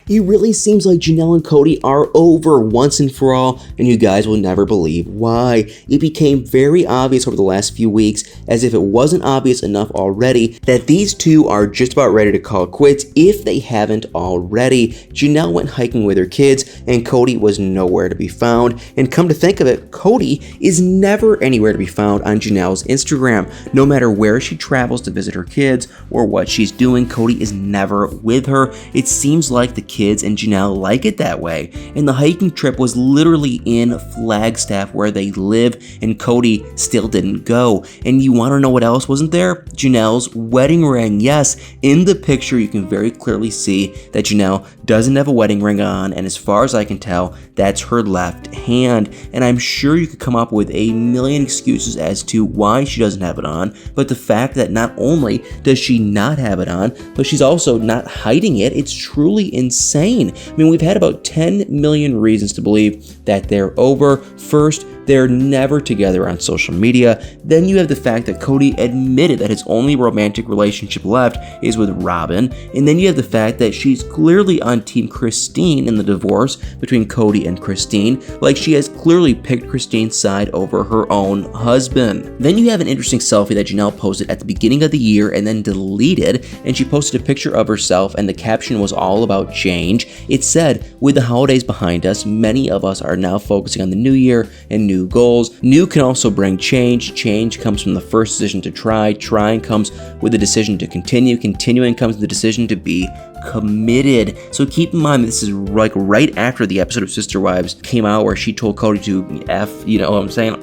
It really seems like Janelle and Kody are over once and for all, and you guys will never believe why. It became very obvious over the last few weeks, as if it wasn't obvious enough already, that these two are just about ready to call quits if they haven't already. Janelle went hiking with her kids, and Kody was nowhere to be found. And come to think of it, Kody is never anywhere to be found on Janelle's Instagram. No matter where she travels to visit her kids or what she's doing, Kody is never with her. It seems like the kids and Janelle like it that way. And the hiking trip was literally in Flagstaff where they live, and Kody still didn't go. And you want to know what else wasn't there? Janelle's wedding ring. Yes, in the picture you can very clearly see that Janelle doesn't have a wedding ring on, and as far as I can tell, that's her left hand. And I'm sure you could come up with a million excuses as to why she doesn't have it on, but the fact that not only does she not have it on, but she's also not hiding it, it's truly insane. I mean, we've had about 10 million reasons to believe that they're over. First, they're never together on social media. Then you have the fact that Kody admitted that his only romantic relationship left is with Robin. And then you have the fact that she's clearly on Team Christine in the divorce between Kody and Christine, like she has clearly picked Christine's side over her own husband. Then you have an interesting selfie that Janelle posted at the beginning of the year and then deleted, and she posted a picture of herself, and the caption was all about change. It said, "With the holidays behind us, many of us are now focusing on the new year and new goals. New can also bring change. Change comes from the first decision to try. Trying comes with the decision to continue. Continuing comes with the decision to be committed." So keep in mind, this is like right after the episode of Sister Wives came out where she told Kody to F,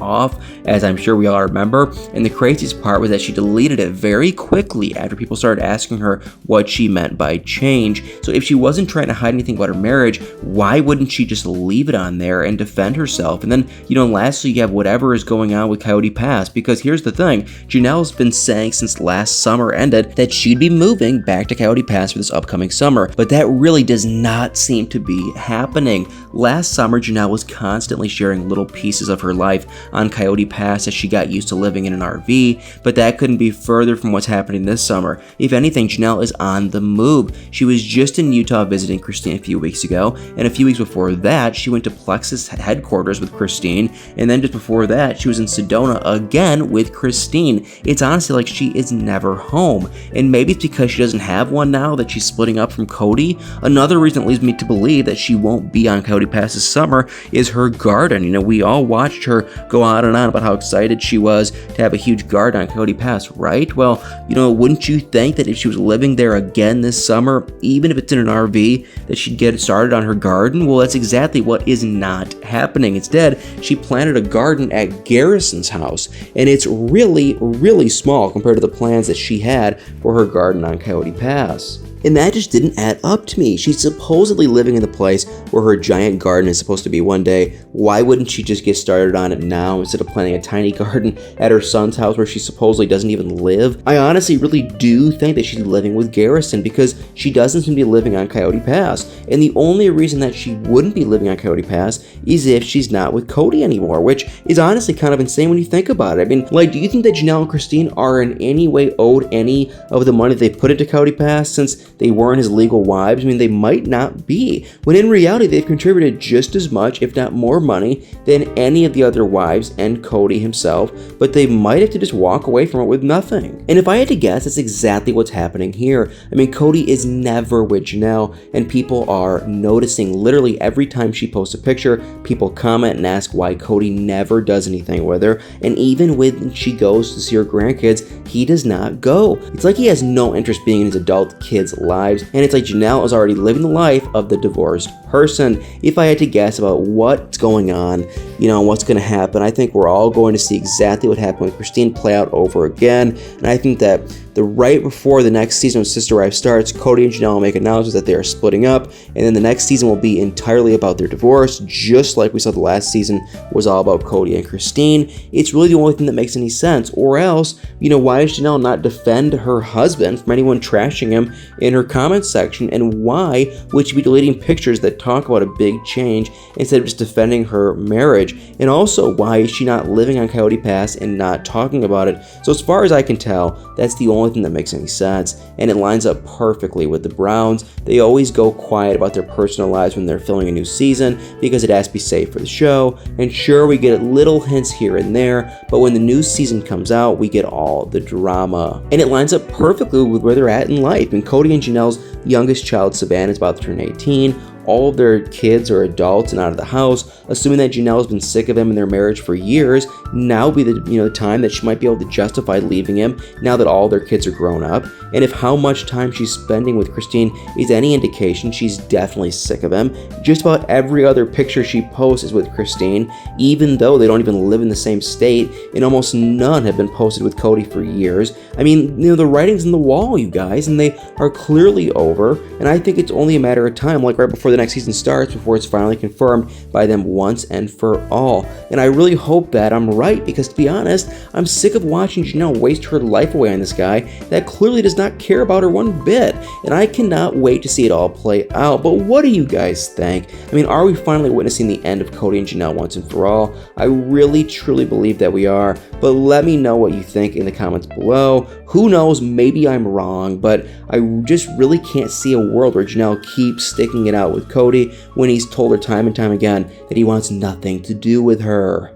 off, as I'm sure we all remember. And the craziest part was that she deleted it very quickly after people started asking her what she meant by change. So if she wasn't trying to hide anything about her marriage, why wouldn't she just leave it on there and defend herself? And then, lastly, you have whatever is going on with Coyote Pass, because here's the thing, Janelle's been saying since last summer ended that she'd be moving back to Coyote Pass for this upcoming summer, but that really does not seem to be happening. Last summer, Janelle was constantly sharing little pieces of her life on Coyote Pass as she got used to living in an RV, but that couldn't be further from what's happening this summer. If anything, Janelle is on the move. She was just in Utah visiting Christine a few weeks ago, and a few weeks before that, she went to Plexus headquarters with Christine, and then just before that, she was in Sedona again with Christine. It's honestly like she is never home, and maybe it's because she doesn't have one now that she's splitting up from Kody. Another reason that leads me to believe that she won't be on Coyote Pass this summer is her garden. We all watched her go on and on about how excited she was to have a huge garden on Coyote Pass, right? Well, wouldn't you think that if she was living there again this summer, even if it's in an RV, that she'd get started on her garden? Well, that's exactly what is not happening. Instead, she planted a garden at Garrison's house, and it's really, really small compared to the plans that she had for her garden on Coyote Pass. And that just didn't add up to me. She's supposedly living in the place where her giant garden is supposed to be one day. Why wouldn't she just get started on it now instead of planting a tiny garden at her son's house where she supposedly doesn't even live? I honestly really do think that she's living with Garrison, because she doesn't seem to be living on Coyote Pass. And the only reason that she wouldn't be living on Coyote Pass is if she's not with Kody anymore, which is honestly kind of insane when you think about it. I mean, do you think that Janelle and Christine are in any way owed any of the money they put into Coyote Pass since they weren't his legal wives? I mean, they might not be, when in reality they've contributed just as much, if not more money than any of the other wives and Kody himself, but they might have to just walk away from it with nothing. And if I had to guess, that's exactly what's happening here. I mean, Kody is never with Janelle, and people are noticing literally every time she posts a picture. People comment and ask why Kody never does anything with her, and even when she goes to see her grandkids, he does not go. It's like he has no interest being in his adult kids' lives, and it's like Janelle is already living the life of the divorced person. If I had to guess about what's going on, what's going to happen, I think we're all going to see exactly what happened with Christine play out over again. And I think that right before the next season of Sister Wives starts, Kody and Janelle make announcements that they are splitting up, and then the next season will be entirely about their divorce, just like we saw the last season was all about Kody and Christine. It's really the only thing that makes any sense. Or else, why does Janelle not defend her husband from anyone trashing him in her comments section? And why would she be deleting pictures that talk about a big change instead of just defending her marriage? And also, why is she not living on Coyote Pass and not talking about it? So as far as I can tell, that's the only only thing that makes any sense, and it lines up perfectly with the Browns. They always go quiet about their personal lives when they're filming a new season because it has to be safe for the show, and sure, we get little hints here and there, but when the new season comes out, we get all the drama. And it lines up perfectly with where they're at in life. And Kody and Janelle's youngest child, Savannah, is about to turn 18. All of their kids are adults and out of the house, assuming that Janelle's been sick of him and their marriage for years. Now would be the time that she might be able to justify leaving him now that all their kids are grown up. And if how much time she's spending with Christine is any indication, she's definitely sick of him. Just about every other picture she posts is with Christine, even though they don't even live in the same state, and almost none have been posted with Kody for years. I mean, the writing's on the wall, you guys, and they are clearly over, and I think it's only a matter of time, like right before the next season starts, before it's finally confirmed by them once and for all. And I really hope that I'm right, because to be honest, I'm sick of watching Janelle waste her life away on this guy that clearly does not care about her one bit, and I cannot wait to see it all play out. But what do you guys think? I mean, are we finally witnessing the end of Kody and Janelle once and for all? I really truly believe that we are, but let me know what you think in the comments below. Who knows, maybe I'm wrong, but I just really can't see a world where Janelle keeps sticking it out with Kody when he's told her time and time again that he wants nothing to do with her.